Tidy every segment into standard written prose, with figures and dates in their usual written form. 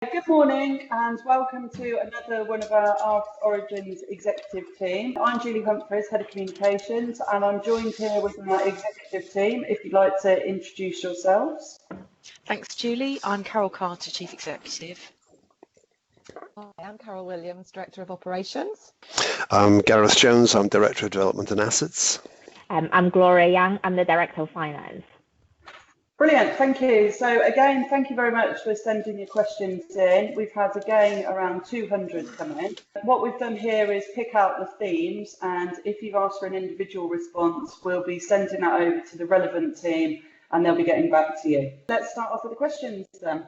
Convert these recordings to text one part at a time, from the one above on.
Good morning and welcome to another one of our Arts Origins executive team. I'm Julie Humphreys, Head of Communications, and I'm joined here with my executive team. If you'd like to introduce yourselves. Thanks, Julie. I'm Carol Carter, Chief Executive. Hi, I'm Carol Williams, Director of Operations. I'm Gareth Jones, I'm Director of Development and Assets. I'm Gloria Young, I'm the Director of Finance. Brilliant, thank you. So again, thank you very much for sending your questions in. We've had again around 200 come in. What we've done here is pick out the themes, and if you've asked for an individual response, we'll be sending that over to the relevant team and they'll be getting back to you. Let's start off with the questions then.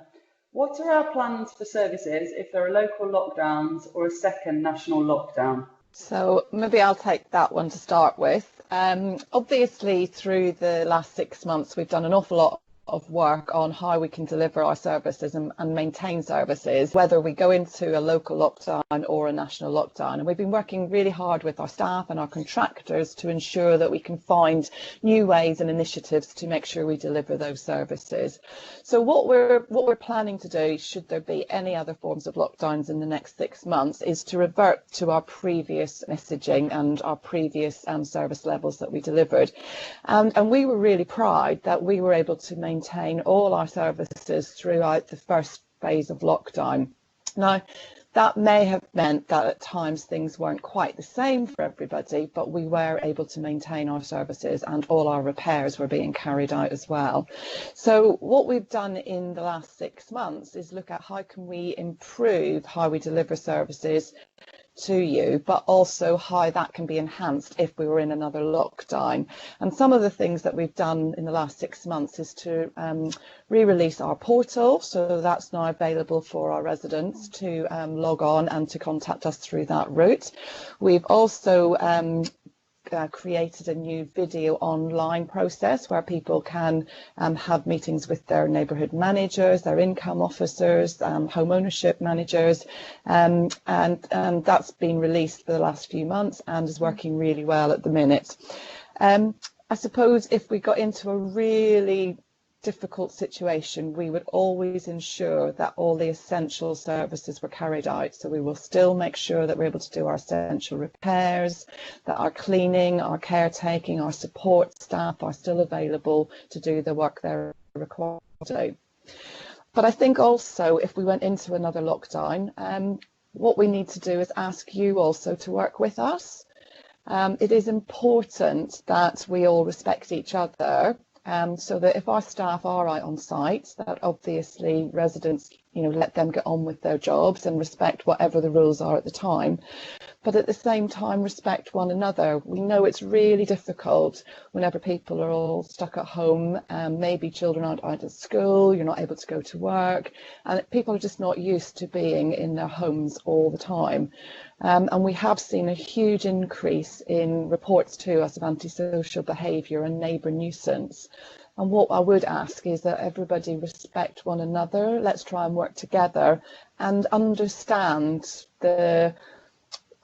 What are our plans for services if there are local lockdowns or a second national lockdown? So maybe I'll take that one to start with. Obviously, through the last 6 months, we've done an awful lot of work on how we can deliver our services and maintain services, whether we go into a local lockdown or a national lockdown. And we've been working really hard with our staff and our contractors to ensure that we can find new ways and initiatives to make sure we deliver those services. So what we're planning to do, should there be any other forms of lockdowns in the next 6 months, is to revert to our previous messaging and our previous service levels that we delivered. And we were really proud that we were able to maintain all our services throughout the first phase of lockdown. Now, that may have meant that at times things weren't quite the same for everybody, but we were able to maintain our services and all our repairs were being carried out as well. So what we've done in the last 6 months is look at how can we improve how we deliver services to you, but also how that can be enhanced if we were in another lockdown. And some of the things that we've done in the last 6 months is to re-release our portal, so that's now available for our residents to log on and to contact us through that route. We've also created a new video online process where people can have meetings with their neighbourhood managers, their income officers, home ownership managers, and that's been released for the last few months and is working really well at the minute. I suppose if we got into a really difficult situation, we would always ensure that all the essential services were carried out. So we will still make sure that we're able to do our essential repairs, that our cleaning, our caretaking, our support staff are still available to do the work they're required to do. But I think also if we went into another lockdown, what we need to do is ask you also to work with us. It is important that we all respect each other. So that if our staff are out on site, that obviously residents, let them get on with their jobs and respect whatever the rules are at the time. But at the same time, respect one another. We know it's really difficult whenever people are all stuck at home. Maybe children aren't out at school, you're not able to go to work, and people are just not used to being in their homes all the time. And we have seen a huge increase in reports to us of antisocial behaviour and neighbour nuisance. And what I would ask is that everybody respect one another. Let's try and work together and understand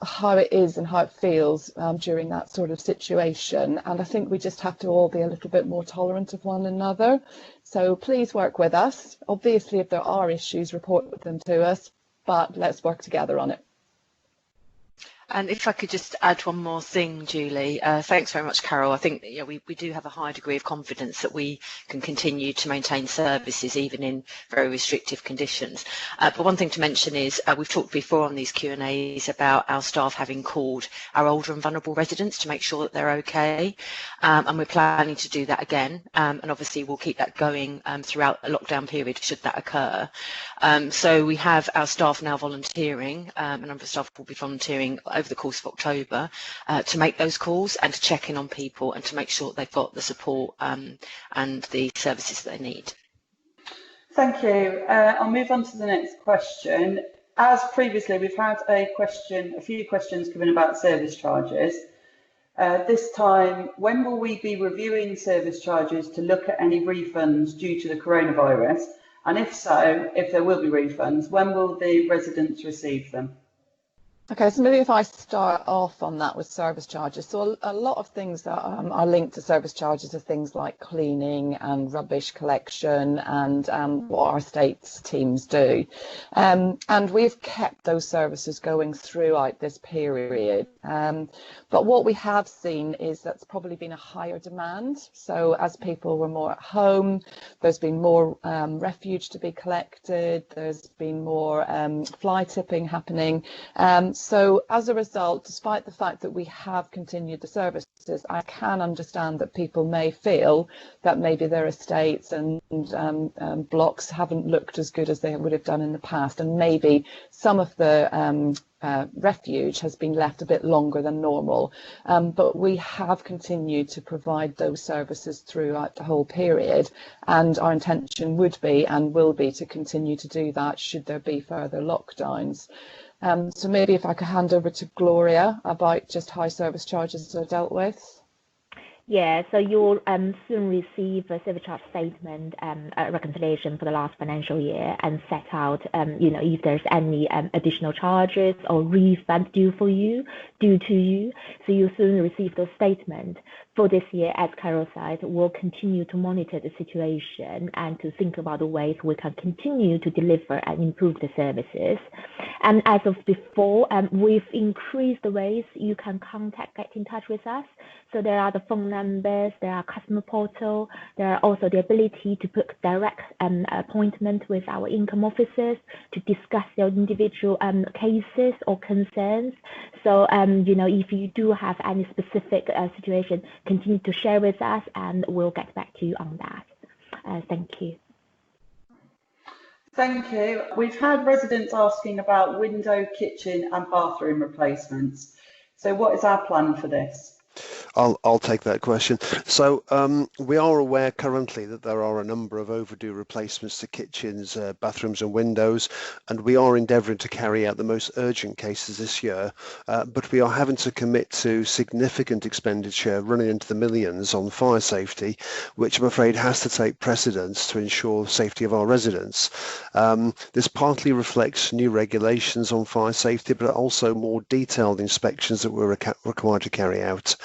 how it is and how it feels during that sort of situation. And I think we just have to all be a little bit more tolerant of one another. So please work with us. Obviously, if there are issues, report them to us, but let's work together on it. And if I could just add one more thing, Julie, thanks very much, Carol. I think we do have a high degree of confidence that we can continue to maintain services even in very restrictive conditions. But one thing to mention is we've talked before on these Q&As about our staff having called our older and vulnerable residents to make sure that they're okay. And we're planning to do that again. And obviously we'll keep that going throughout a lockdown period should that occur. So we have our staff now volunteering, a number of staff will be volunteering over the course of October to make those calls and to check in on people and to make sure that they've got the support and the services that they need. Thank you. I'll move on to the next question. As previously, we've had a few questions come in about service charges. This time, when will we be reviewing service charges to look at any refunds due to the coronavirus? And if so, if there will be refunds, when will the residents receive them? Okay, so maybe if I start off on that with service charges. So a lot of things that are linked to service charges are things like cleaning and rubbish collection and what our estates teams do. And we've kept those services going throughout this period. But what we have seen is that's probably been a higher demand. So as people were more at home, there's been more refuge to be collected, there's been more fly tipping happening. So as a result, despite the fact that we have continued the services, I can understand that people may feel that maybe their estates and blocks haven't looked as good as they would have done in the past, and maybe some of the refuge has been left a bit longer than normal, but we have continued to provide those services throughout the whole period, and our intention would be and will be to continue to do that should there be further lockdowns. So maybe if I could hand over to Gloria about just how service charges are dealt with. Yeah, so you'll soon receive a service charge statement, a reconciliation for the last financial year, and set out, if there's any additional charges or refund due to you. So you'll soon receive those statements. For this year, as Carol said, we'll continue to monitor the situation and to think about the ways we can continue to deliver and improve the services. And as of before, we've increased the ways you can get in touch with us. So there are the phone numbers, there are customer portal, there are also the ability to book direct appointment with our income officers to discuss your individual cases or concerns. So, if you do have any specific situation, continue to share with us and we'll get back to you on that. Thank you. Thank you. We've had residents asking about window, kitchen and bathroom replacements. So what is our plan for this? I'll take that question. So we are aware currently that there are a number of overdue replacements to kitchens, bathrooms and windows, and we are endeavouring to carry out the most urgent cases this year, but we are having to commit to significant expenditure running into the millions on fire safety, which I'm afraid has to take precedence to ensure the safety of our residents. This partly reflects new regulations on fire safety, but also more detailed inspections that we're required to carry out.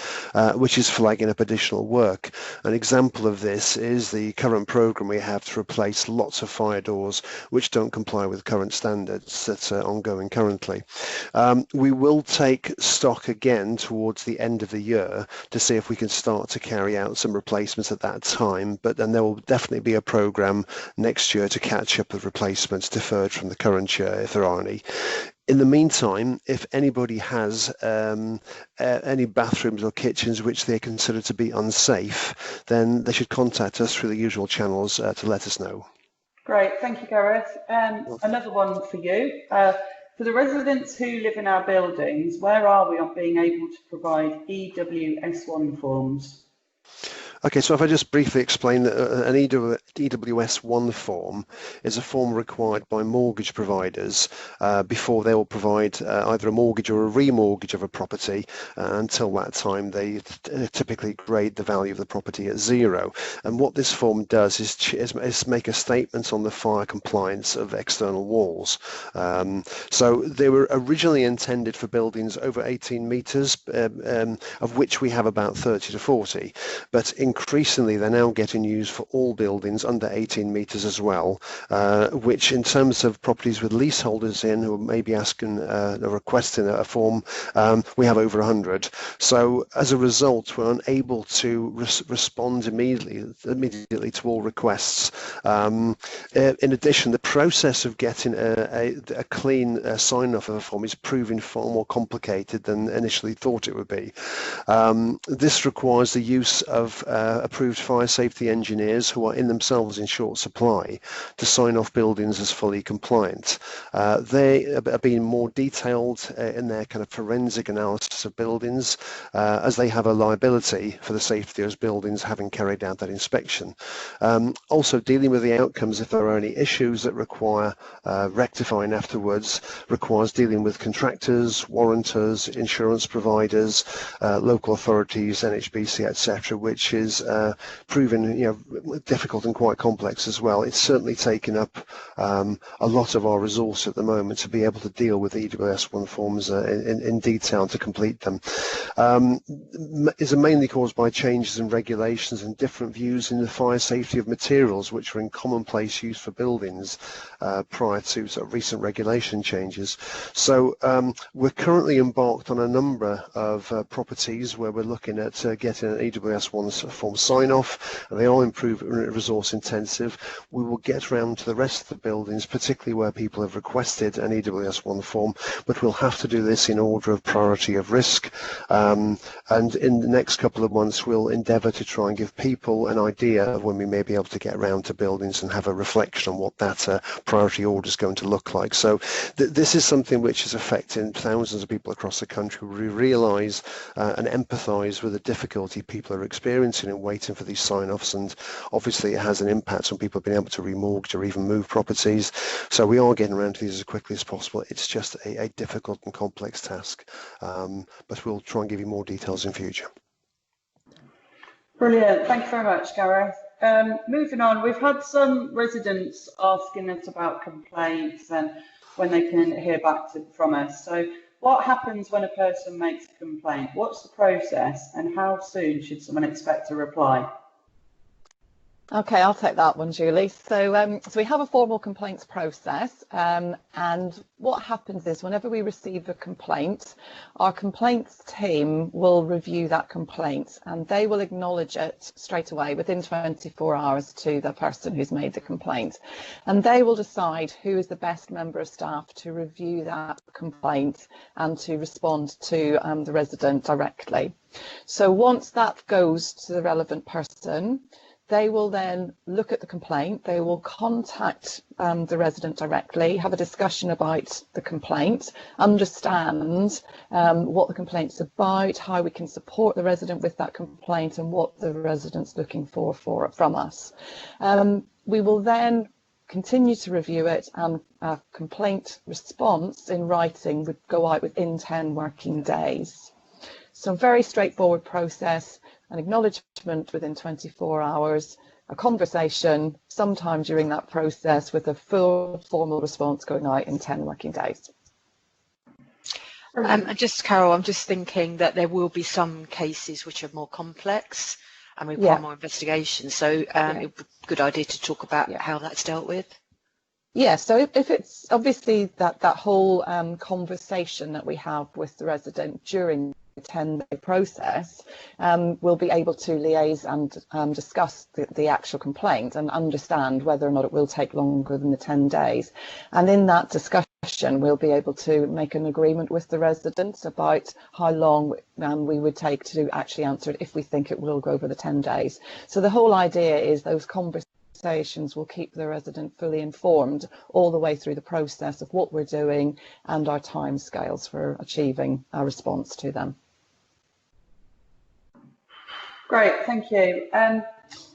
Which is flagging up additional work. An example of this is the current programme we have to replace lots of fire doors which don't comply with current standards that's ongoing currently. We will take stock again towards the end of the year to see if we can start to carry out some replacements at that time, but then there will definitely be a programme next year to catch up with replacements deferred from the current year if there are any. In the meantime, if anybody has any bathrooms or kitchens which they consider to be unsafe, then they should contact us through the usual channels to let us know. Great, thank you, Gareth. Another one for you. For the residents who live in our buildings, where are we on being able to provide EWS1 forms? Okay, so if I just briefly explain that an EWS1 form is a form required by mortgage providers before they will provide either a mortgage or a remortgage of a property. Until that time, they typically grade the value of the property at 0. And what this form does is make a statement on the fire compliance of external walls. So they were originally intended for buildings over 18 metres, of which we have about 30 to 40. But increasingly, they're now getting used for all buildings under 18 metres as well, which in terms of properties with leaseholders in who may be asking or requesting a form, we have over 100. So as a result, we're unable to respond immediately to all requests. In addition, the process of getting a clean sign-off of a form is proving far more complicated than initially thought it would be. This requires the use of approved fire safety engineers who are in themselves in short supply to sign off buildings as fully compliant. They are being more detailed in their kind of forensic analysis of buildings as they have a liability for the safety of those buildings having carried out that inspection. Also dealing with the outcomes if there are any issues that require rectifying afterwards requires dealing with contractors, warrantors, insurance providers, local authorities, NHBC, etc., which is proven difficult and quite complex as well. It's certainly taken up a lot of our resources resource at the moment to be able to deal with EWS1 forms in detail to complete them. Is mainly caused by changes in regulations and different views in the fire safety of materials which are in commonplace use for buildings prior to sort of recent regulation changes. So we're currently embarked on a number of properties where we're looking at getting an EWS1 form sign-off, and they are improved resource intensive. We will get around to the rest of the buildings, particularly where people have requested an EWS1 form, but we'll have to do this in order of priority of risk. And in the next couple of months, we'll endeavour to try and give people an idea of when we may be able to get around to buildings and have a reflection on what that priority order is going to look like. So this is something which is affecting thousands of people across the country. We realise and empathise with the difficulty people are experiencing in waiting for these sign-offs, and obviously it has an impact on people being able to remortgage or even move properties. So we are getting around to these as quickly as possible. It's just a difficult and complex task, but we'll try and give you more details in future. Brilliant, thank you very much, Gareth. Moving on, we've had some residents asking us about complaints and when they can hear back from us. So what happens when a person makes a complaint? What's the process and how soon should someone expect a reply? Okay, I'll take that one, Julie. So we have a formal complaints process, and what happens is whenever we receive a complaint, our complaints team will review that complaint and they will acknowledge it straight away within 24 hours to the person who's made the complaint. And they will decide who is the best member of staff to review that complaint and to respond to the resident directly. So once that goes to the relevant person, they will then look at the complaint, they will contact the resident directly, have a discussion about the complaint, understand what the complaint's about, how we can support the resident with that complaint and what the resident's looking for from us. We will then continue to review it, and a complaint response in writing would go out within 10 working days. So a very straightforward process. An acknowledgement within 24 hours, a conversation sometime during that process with a full formal response going out in 10 working days. And just, Carol, I'm just thinking that there will be some cases which are more complex and require more investigation. So it would be a good idea to talk about how that's dealt with. Yeah, so if it's obviously that whole conversation that we have with the resident during the 10-day process, we'll be able to liaise and discuss the actual complaint and understand whether or not it will take longer than the 10 days. And in that discussion, we'll be able to make an agreement with the residents about how long we would take to actually answer it if we think it will go over the 10 days. So the whole idea is those conversations will keep the resident fully informed all the way through the process of what we're doing and our timescales for achieving a response to them. Great, thank you.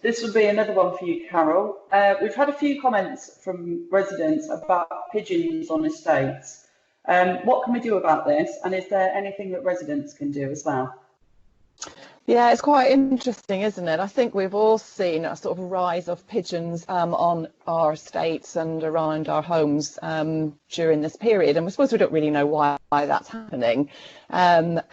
This would be another one for you, Carol. We've had a few comments from residents about pigeons on estates. What can we do about this? And is there anything that residents can do as well? Yeah, it's quite interesting, isn't it? I think we've all seen a sort of rise of pigeons on our estates and around our homes during this period. And I suppose we don't really know why that's happening and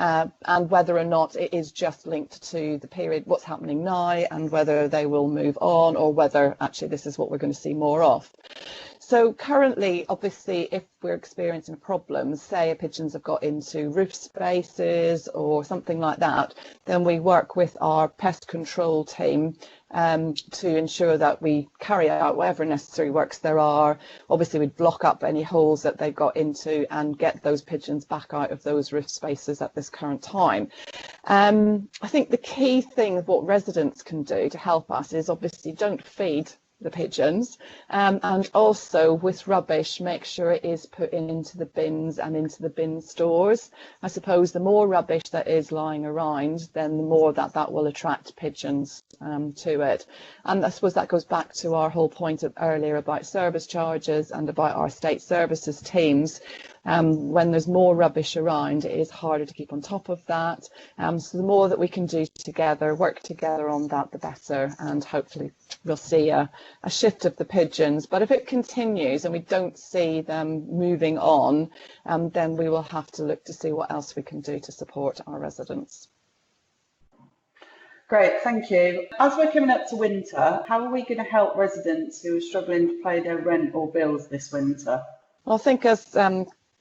whether or not it is just linked to the period, what's happening now, and whether they will move on or whether actually this is what we're going to see more of. So currently, obviously, if we're experiencing a problem, say pigeons have got into roof spaces or something like that, then we work with our pest control team to ensure that we carry out whatever necessary works there are. Obviously, we'd block up any holes that they've got into and get those pigeons back out of those roof spaces at this current time. I think the key thing of what residents can do to help us is obviously don't feed the pigeons, and also with rubbish make sure it is put into the bins and into the bin stores. I suppose the more rubbish that is lying around, then the more that will attract pigeons to it. And I suppose that goes back to our whole point earlier about service charges and about our state services teams. When there's more rubbish around, it is harder to keep on top of that. So the more that we can do together, work together on that, the better, and hopefully we'll see a shift of the pigeons. But if it continues and we don't see them moving on, then we will have to look to see what else we can do to support our residents. Great, thank you. As we're coming up to winter, how are we going to help residents who are struggling to pay their rent or bills this winter? Well, I think as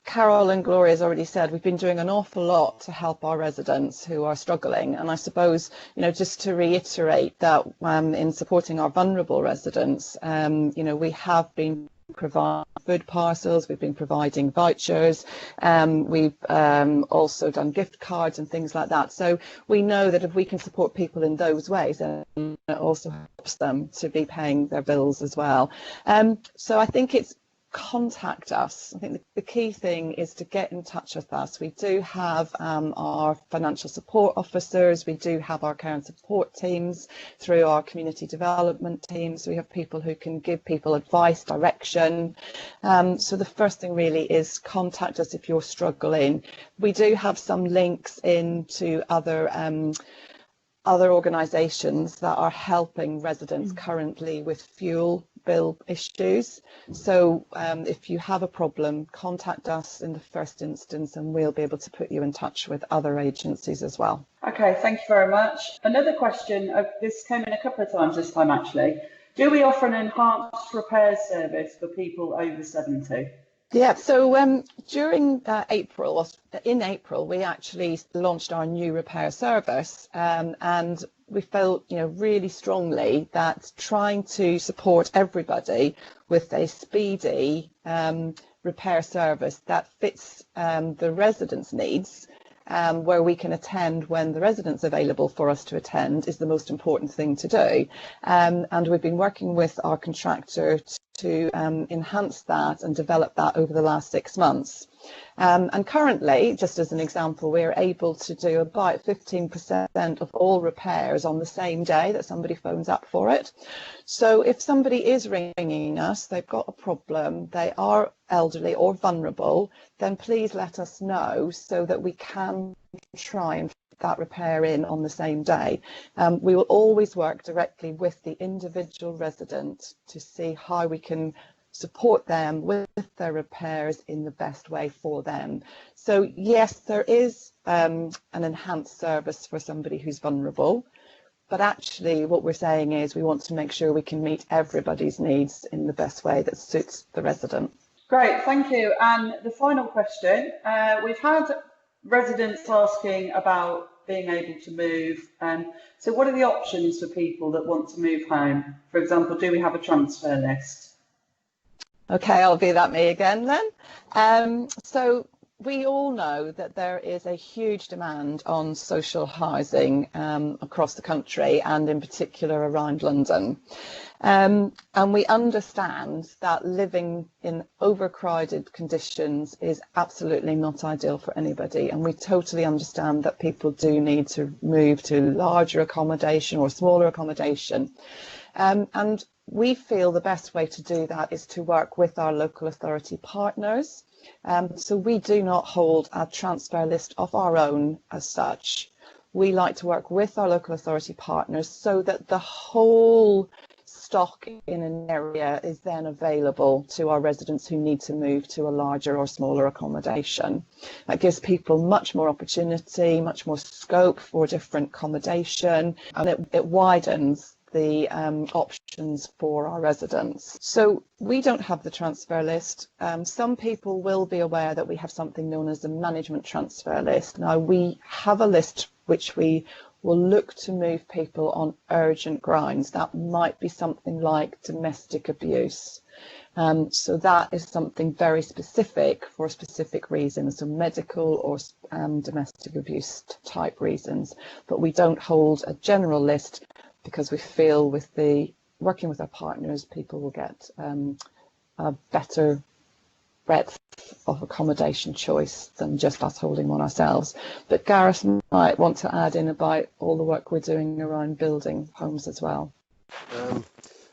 Carol and Gloria has already said, we've been doing an awful lot to help our residents who are struggling. And I suppose, just to reiterate that in supporting our vulnerable residents, we have been providing food parcels, we've been providing vouchers, we've also done gift cards and things like that. So we know that if we can support people in those ways, then it also helps them to be paying their bills as well. So I think it's contact us. I think the key thing is to get in touch with us. We do have our financial support officers, we do have our care and support teams through our community development teams. We have people who can give people advice, direction. So the first thing really is contact us if you're struggling. We do have some links into other organisations that are helping residents currently with fuel bill issues. So if you have a problem, contact us in the first instance and we'll be able to put you in touch with other agencies as well. Okay, thank you very much. Another question, this came in a couple of times this time actually. Do we offer an enhanced repairs service for people over 70? Yeah, so during April, we actually launched our new repair service, and we felt, really strongly that trying to support everybody with a speedy repair service that fits the residents' needs, where we can attend when the resident's available for us to attend, is the most important thing to do. And we've been working with our contractor to enhance that and develop that over the last 6 months. And currently, just as an example, we're able to do about 15% of all repairs on the same day that somebody phones up for it. So if somebody is ringing us, they've got a problem, they are elderly or vulnerable, then please let us know so that we can try and fit that repair in on the same day. We will always work directly with the individual resident to see how we can support them with their repairs in the best way for them. So yes, there is an enhanced service for somebody who's vulnerable, but actually what we're saying is we want to make sure we can meet everybody's needs in the best way that suits the resident. Great, thank you. And the final question, we've had residents asking about being able to move. So what are the options for people that want to move home? For example, do we have a transfer list? Okay, I'll be that me again then. So we all know that there is a huge demand on social housing across the country and in particular around London. And we understand that living in overcrowded conditions is absolutely not ideal for anybody. And we totally understand that people do need to move to larger accommodation or smaller accommodation. And we feel the best way to do that is to work with our local authority partners. So we do not hold a transfer list of our own as such. We like to work with our local authority partners so that the whole stock in an area is then available to our residents who need to move to a larger or smaller accommodation. That gives people much more opportunity, much more scope for different accommodation, and it widens the options for our residents. So we don't have the transfer list. Some people will be aware that we have something known as a management transfer list. Now we have a list which we will look to move people on urgent grounds. That might be something like domestic abuse. So that is something very specific for specific reasons, so medical or domestic abuse type reasons. But we don't hold a general list, because we feel with the working with our partners, people will get a better breadth of accommodation choice than just us holding one ourselves. But Gareth might want to add in about all the work we're doing around building homes as well.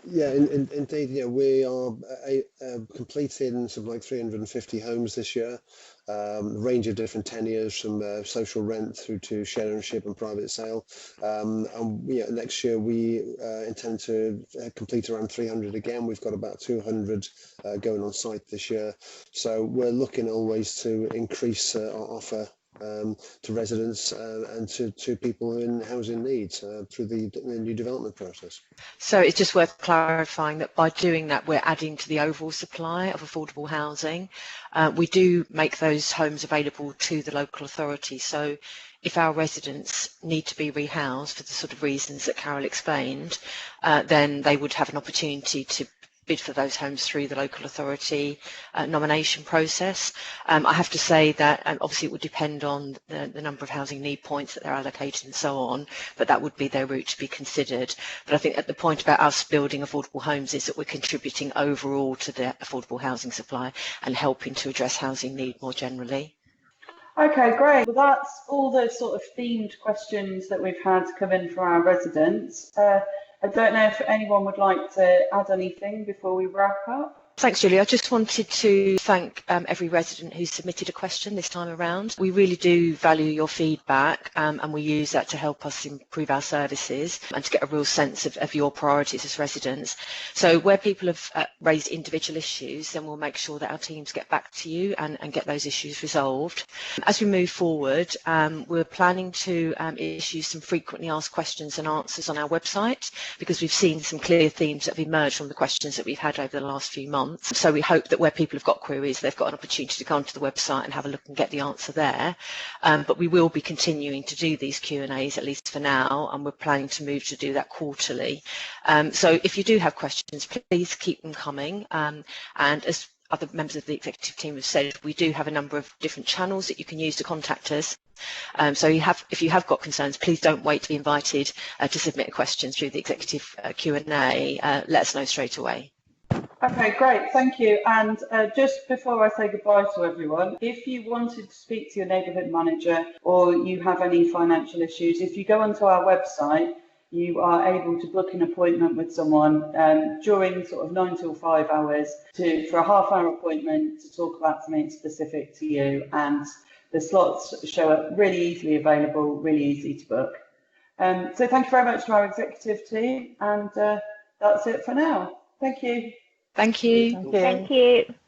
Yeah, indeed. Yeah, we are completing something like 350 homes this year, a range of different tenures from social rent through to share ownership and private sale. And next year we intend to complete around 300 again. We've got about 200 going on site this year. So we're looking always to increase our offer to residents and to people in housing needs through the new development process. So it's just worth clarifying that by doing that, we're adding to the overall supply of affordable housing. We do make those homes available to the local authority. So if our residents need to be rehoused for the sort of reasons that Carol explained, then they would have an opportunity to bid for those homes through the local authority nomination process. I have to say that obviously it would depend on the number of housing need points that they're allocated and so on, but that would be their route to be considered. But I think at the point about us building affordable homes is that we're contributing overall to the affordable housing supply and helping to address housing need more generally. Okay, great. Well, that's all the sort of themed questions that we've had come in from our residents. I don't know if anyone would like to add anything before we wrap up. Thanks, Julie. I just wanted to thank every resident who submitted a question this time around. We really do value your feedback and we use that to help us improve our services and to get a real sense of your priorities as residents. So where people have raised individual issues, then we'll make sure that our teams get back to you and get those issues resolved. As we move forward, we're planning to issue some frequently asked questions and answers on our website because we've seen some clear themes that have emerged from the questions that we've had over the last few months. So we hope that where people have got queries, they've got an opportunity to go onto the website and have a look and get the answer there. But we will be continuing to do these Q&As, at least for now, and we're planning to move to do that quarterly. So if you do have questions, please keep them coming. And as other members of the executive team have said, we do have a number of different channels that you can use to contact us. So if you have got concerns, please don't wait to be invited to submit a question through the executive Q&A. Let us know straight away. Okay, great, thank you. And just before I say goodbye to everyone, if you wanted to speak to your neighbourhood manager or you have any financial issues, if you go onto our website, you are able to book an appointment with someone during sort of 9 till 5 hours for a half-hour appointment to talk about something specific to you. And the slots show up really easily available, really easy to book. So thank you very much to our executive team, and that's it for now. Thank you. Thank you. Thank you. Thank you.